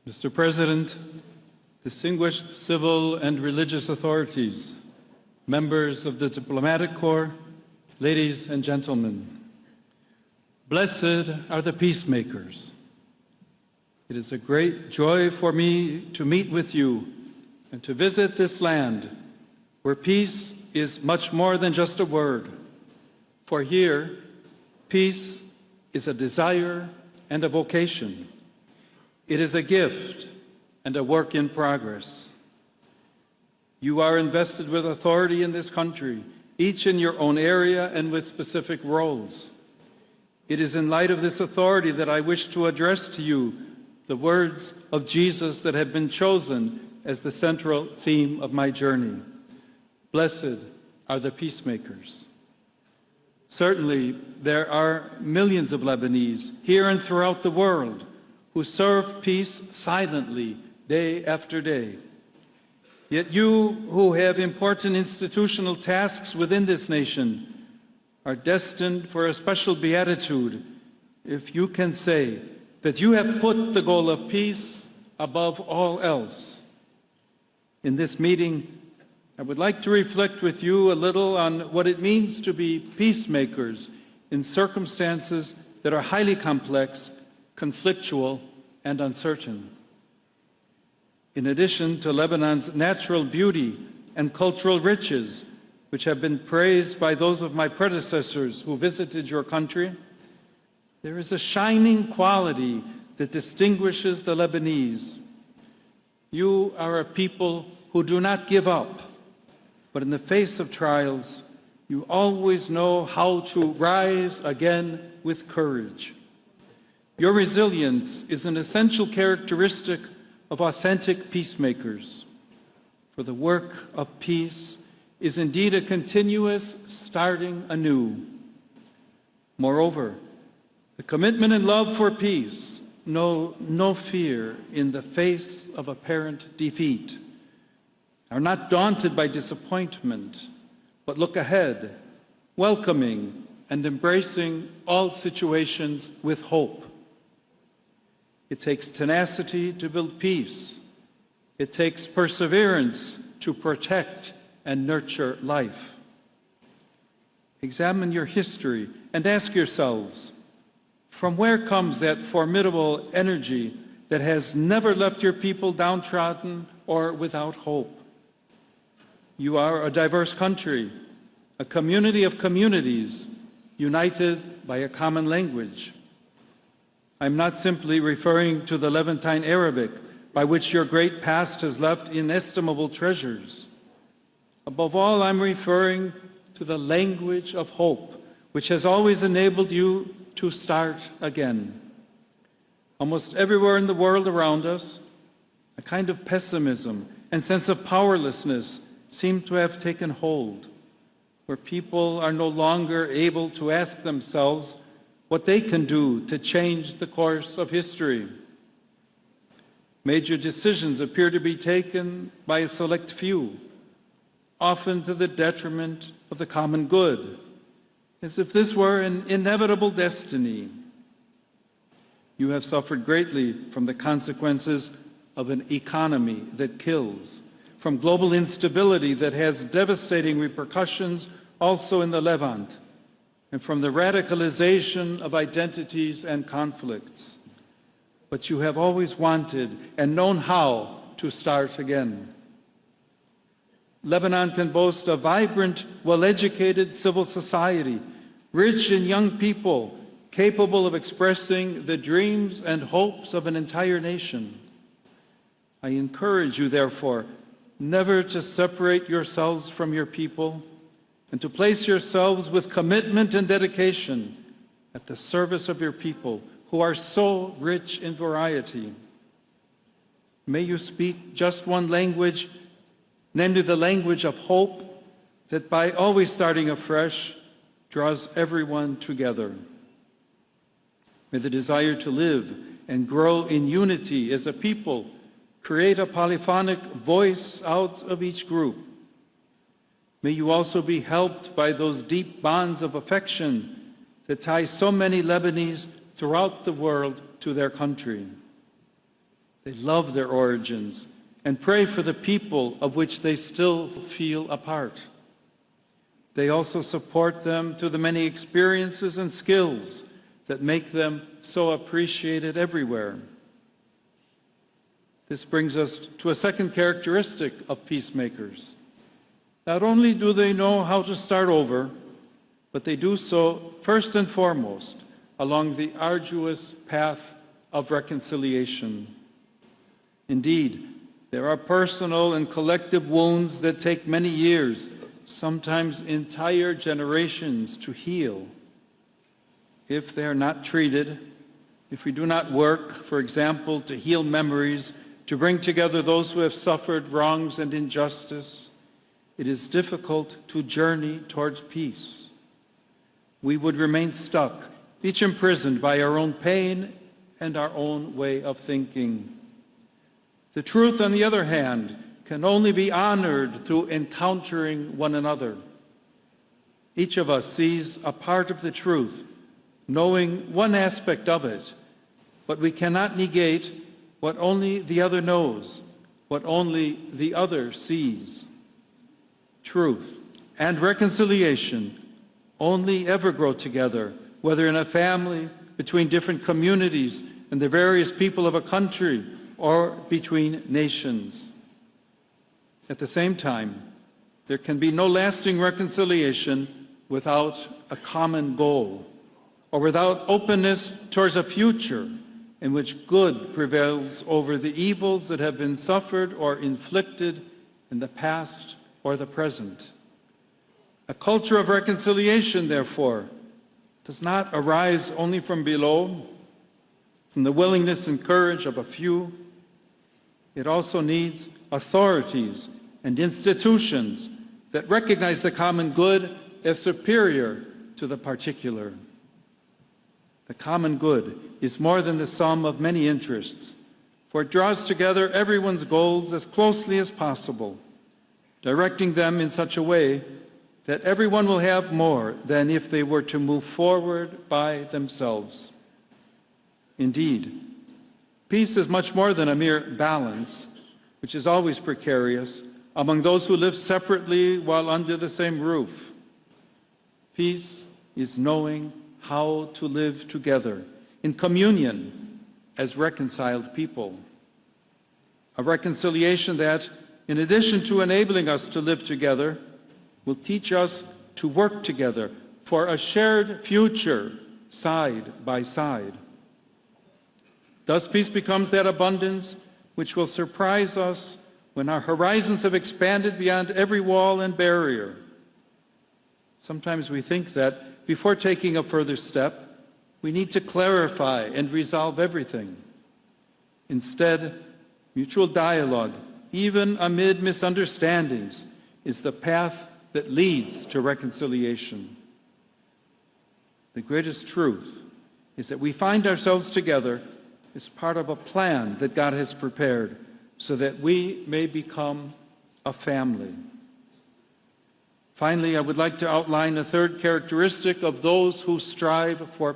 Mr. President, distinguished civil and religious authorities, members of the diplomatic corps, ladies and gentlemen, blessed are the peacemakers. It is a great joy for me to meet with you and to visit this land where peace is much more than just a word. For here, peace is a desire and a vocation. It is a gift and a work in progress. You are invested with authority in this country, each in your own area and with specific roles. It is in light of this authority that I wish to address to you the words of Jesus that have been chosen as the central theme of my journey. Blessed are the peacemakers. Certainly, there are millions of Lebanese here and throughout the world who serve peace silently day after day. Yet you who have important institutional tasks within this nation are destined for a special beatitude if you can say that you have put the goal of peace above all else. In this meeting, I would like to reflect with you a little on what it means to be peacemakers in circumstances that are highly complex, conflictual, and uncertain. In addition to Lebanon's natural beauty and cultural riches, which have been praised by those of my predecessors who visited your country, there is a shining quality that distinguishes the Lebanese. You are a people who do not give up, but in the face of trials, you always know how to rise again with courage. Your resilience is an essential characteristic of authentic peacemakers. For the work of peace is indeed a continuous starting anew. Moreover, the commitment and love for peace know no fear in the face of apparent defeat, are not daunted by disappointment, but look ahead, welcoming and embracing all situations with hope. It takes tenacity to build peace. It takes perseverance to protect and nurture life. Examine your history and ask yourselves, from where comes that formidable energy that has never left your people downtrodden or without hope? You are a diverse country, a community of communities, united by a common language. I'm not simply referring to the Levantine Arabic, by which your great past has left inestimable treasures. Above all, I'm referring to the language of hope, which has always enabled you to start again. Almost everywhere in the world around us, a kind of pessimism and sense of powerlessness seem to have taken hold, where people are no longer able to ask themselves what they can do to change the course of history. Major decisions appear to be taken by a select few, often to the detriment of the common good, as if this were an inevitable destiny. You have suffered greatly from the consequences of an economy that kills, from global instability that has devastating repercussions also in the Levant, and from the radicalization of identities and conflicts. But you have always wanted and known how to start again. Lebanon can boast a vibrant, well-educated civil society, rich in young people, capable of expressing the dreams and hopes of an entire nation. I encourage you, therefore, never to separate yourselves from your people, and to place yourselves with commitment and dedication at the service of your people, who are so rich in variety. May you speak just one language, namely the language of hope, that by always starting afresh, draws everyone together. May the desire to live and grow in unity as a people create a polyphonic voice out of each group. May you also be helped by those deep bonds of affection that tie so many Lebanese throughout the world to their country. They love their origins and pray for the people of which they still feel a part. They also support them through the many experiences and skills that make them so appreciated everywhere. This brings us to a second characteristic of peacemakers. Not only do they know how to start over, but they do so first and foremost along the arduous path of reconciliation. Indeed, there are personal and collective wounds that take many years, sometimes entire generations, to heal. If they are not treated, if we do not work, for example, to heal memories, to bring together those who have suffered wrongs and injustice, it is difficult to journey towards peace. We would remain stuck, each imprisoned by our own pain and our own way of thinking. The truth, on the other hand, can only be honored through encountering one another. Each of us sees a part of the truth, knowing one aspect of it, but we cannot negate what only the other knows, what only the other sees. Truth and reconciliation only ever grow together, whether in a family, between different communities and the various people of a country, or between nations. At the same time, there can be no lasting reconciliation without a common goal, or without openness towards a future in which good prevails over the evils that have been suffered or inflicted in the past or the present. A culture of reconciliation, therefore, does not arise only from below, from the willingness and courage of a few. It also needs authorities and institutions that recognize the common good as superior to the particular. The common good is more than the sum of many interests, for it draws together everyone's goals as closely as possible, directing them in such a way that everyone will have more than if they were to move forward by themselves. Indeed, peace is much more than a mere balance, which is always precarious, among those who live separately while under the same roof. Peace is knowing how to live together in communion as reconciled people. A reconciliation that, in addition to enabling us to live together, will teach us to work together for a shared future side by side. Thus, peace becomes that abundance which will surprise us when our horizons have expanded beyond every wall and barrier. Sometimes we think that before taking a further step, we need to clarify and resolve everything. Instead, mutual dialogue, even amid misunderstandings, is the path that leads to reconciliation. The greatest truth is that we find ourselves together as part of a plan that God has prepared so that we may become a family. Finally, I would like to outline a third characteristic of those who strive for